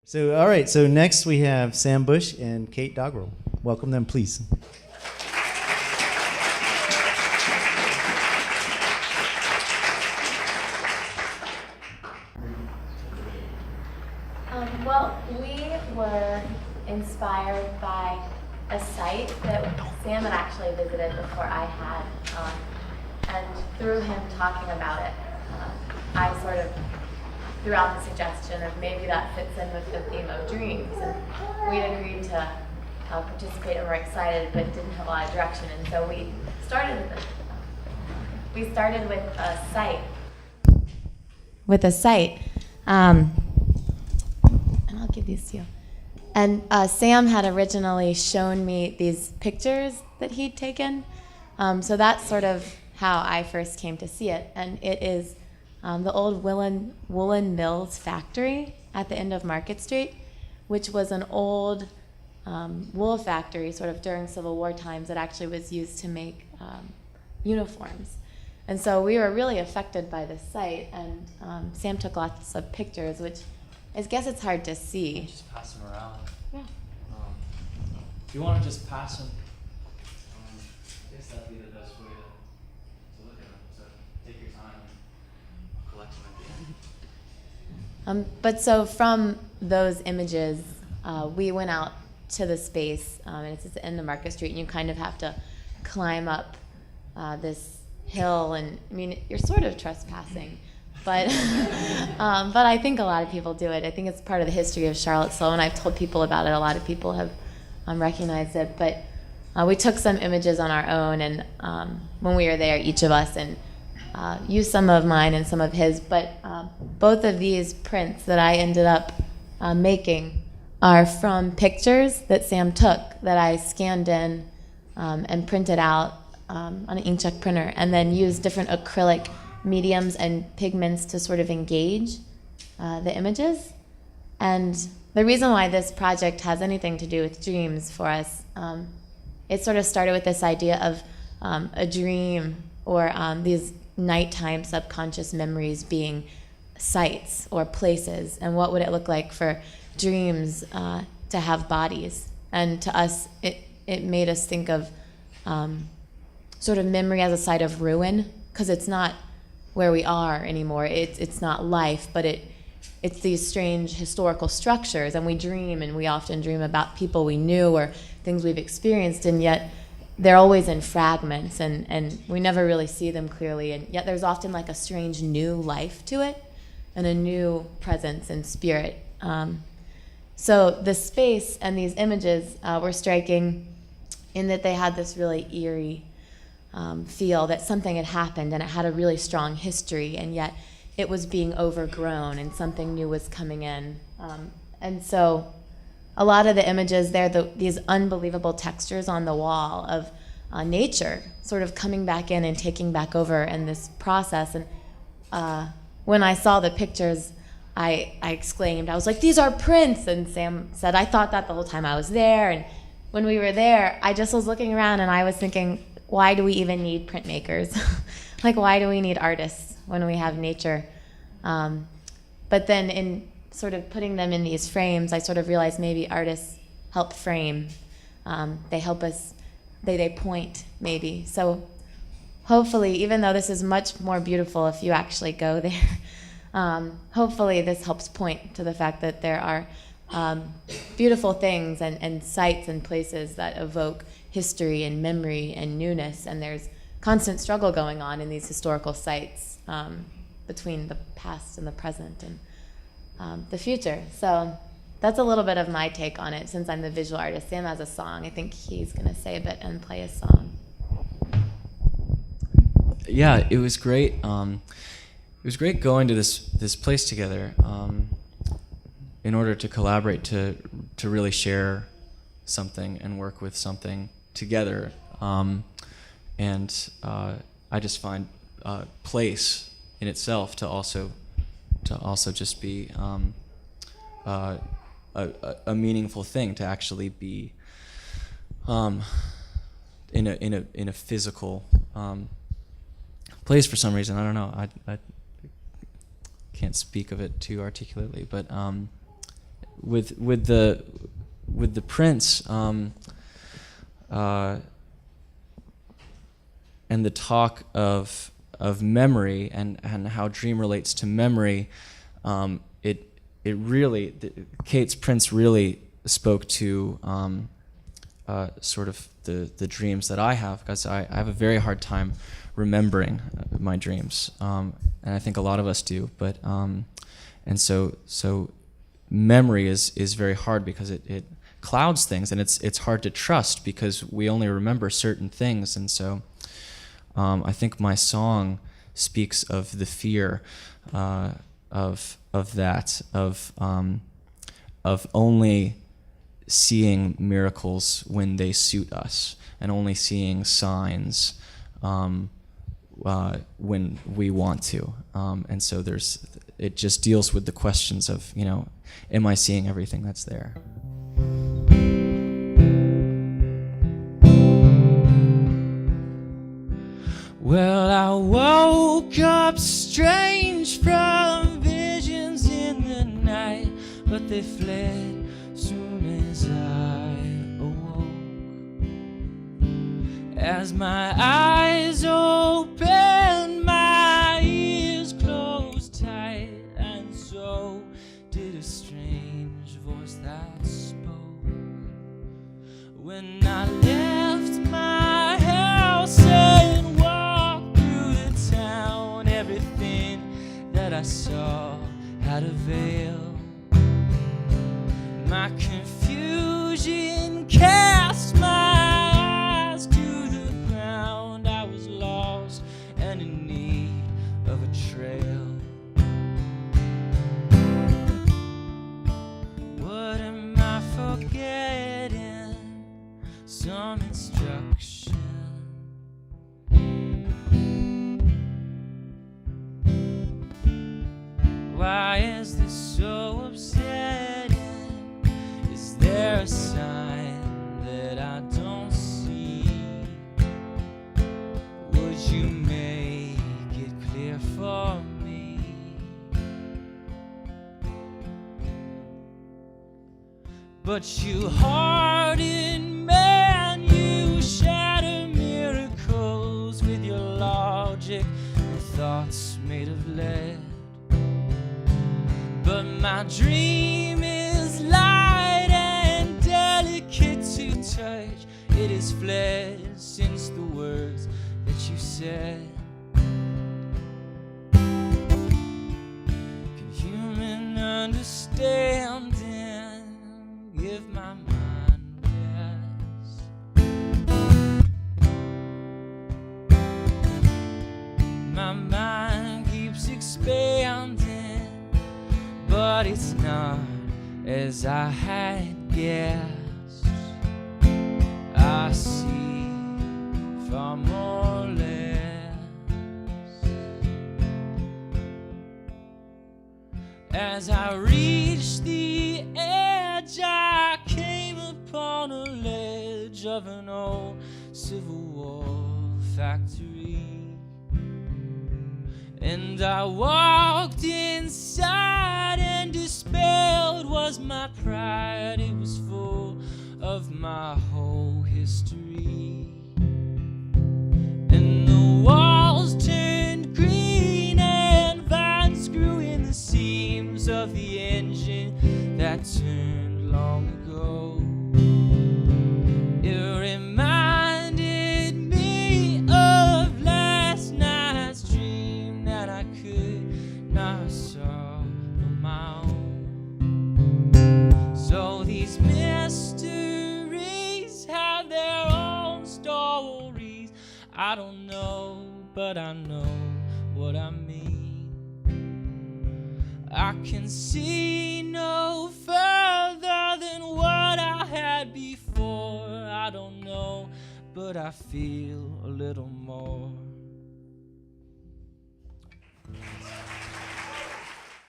So, all right. So next we have Sam Bush and Kate Daughdrill. Welcome them, please. Well, we were inspired by a site that Sam had actually visited before I had, and through him talking about it, I sort of threw out the suggestion of maybe that fits in with the theme of dreams. And we'd agreed to participate and were excited, but didn't have a lot of direction. And so we started with a site. And I'll give these to you. And Sam had originally shown me these pictures that he'd taken. So that's sort of how I first came to see it. And it is the old woolen mills factory at the end of Market Street, which was an old wool factory sort of during Civil War times that actually was used to make uniforms. And so we were really affected by this site, and Sam took lots of pictures, which I guess it's hard to see. Just pass them around. Yeah. If you want to just pass them, I guess that'd be the best way to look at them. So take your time and collect them at the end. But so from those images, we went out to the space, and it's at the end of Market Street, and you kind of have to climb up this hill, and I mean, you're sort of trespassing, but but I think a lot of people do it. I think it's part of the history of Charlottesville, and I've told people about it. A lot of people have recognized it, but we took some images on our own, and when we were there, each of us, and used some of mine and some of his, but both of these prints that I ended up making are from pictures that Sam took that I scanned in and printed out on an inkjet printer, and then used different acrylic mediums and pigments to sort of engage the images. And the reason why this project has anything to do with dreams for us, it sort of started with this idea of a dream or these nighttime subconscious memories being sites or places, and what would it look like for dreams to have bodies. And to us, it made us think of sort of memory as a site of ruin, because it's not where we are anymore. It's not life, but it's these strange historical structures, and we dream, and we often dream about people we knew or things we've experienced, and yet they're always in fragments, and we never really see them clearly, and yet there's often like a strange new life to it and a new presence and spirit. So the space and these images were striking in that they had this really eerie feel that something had happened and it had a really strong history, and yet it was being overgrown and something new was coming in. And so a lot of the images there, these unbelievable textures on the wall of nature sort of coming back in and taking back over in this process. And when I saw the pictures, I exclaimed, I was like, "These are prints!" And Sam said, "I thought that the whole time I was there." And when we were there, I just was looking around and I was thinking, why do we even need printmakers? Like, why do we need artists when we have nature? But then in sort of putting them in these frames, I sort of realized maybe artists help frame. They help us, they point maybe. So hopefully, even though this is much more beautiful if you actually go there, hopefully this helps point to the fact that there are beautiful things and sites and places that evoke history and memory and newness, and there's constant struggle going on in these historical sites between the past and the present and the future. So that's a little bit of my take on it, since I'm the visual artist. Sam has a song. I think he's going to say a bit and play a song. Yeah, it was great. It was great going to this place together in order to collaborate, to really share something and work with something together. And I just find place in itself to also just be a meaningful thing, to actually be in a physical place for some reason. I don't know. I can't speak of it too articulately, but with the prince and the talk of memory and how dream relates to memory, it really, Kate's Prince really spoke to sort of the dreams that I have, because I have a very hard time remembering my dreams, and I think a lot of us do. But and so memory is very hard because it clouds things, and it's hard to trust because we only remember certain things, and so I think my song speaks of the fear of that, of only seeing miracles when they suit us, and only seeing signs when we want to, and so it just deals with the questions of, am I seeing everything that's there? Well, I woke up strange from visions in the night, but they fled soon as I awoke. As my eyes opened, my ears closed tight, and so did a strange voice that spoke. When I left my house and walked through the town, everything that I saw had a veil. My confusion cast my eyes to the ground. I was lost and in need of a trail. What am I forgetting? Some instruction. Why is this so upsetting? Is there a sign that I don't see? Would you make it clear for me? But you hardened man, you shatter miracles with your logic and thoughts made of lead. But my dream is light and delicate to touch. It has fled since the words that you said. Can human understanding give my mind rest? My mind keeps expanding, but it's not as I had guessed. I see far more less. As I reached the edge, I came upon a ledge of an old Civil War factory. And I walked inside, and dispelled was my pride. It was full of my whole history. And the walls turned green, and vines grew in the seams of the engine that turned long ago. It reminded me of last night's dream that I could not solve on my own. So these mysteries have their own stories. I don't know, but I know what I mean. I can see no further than what I had before. I don't know, but I feel a little more.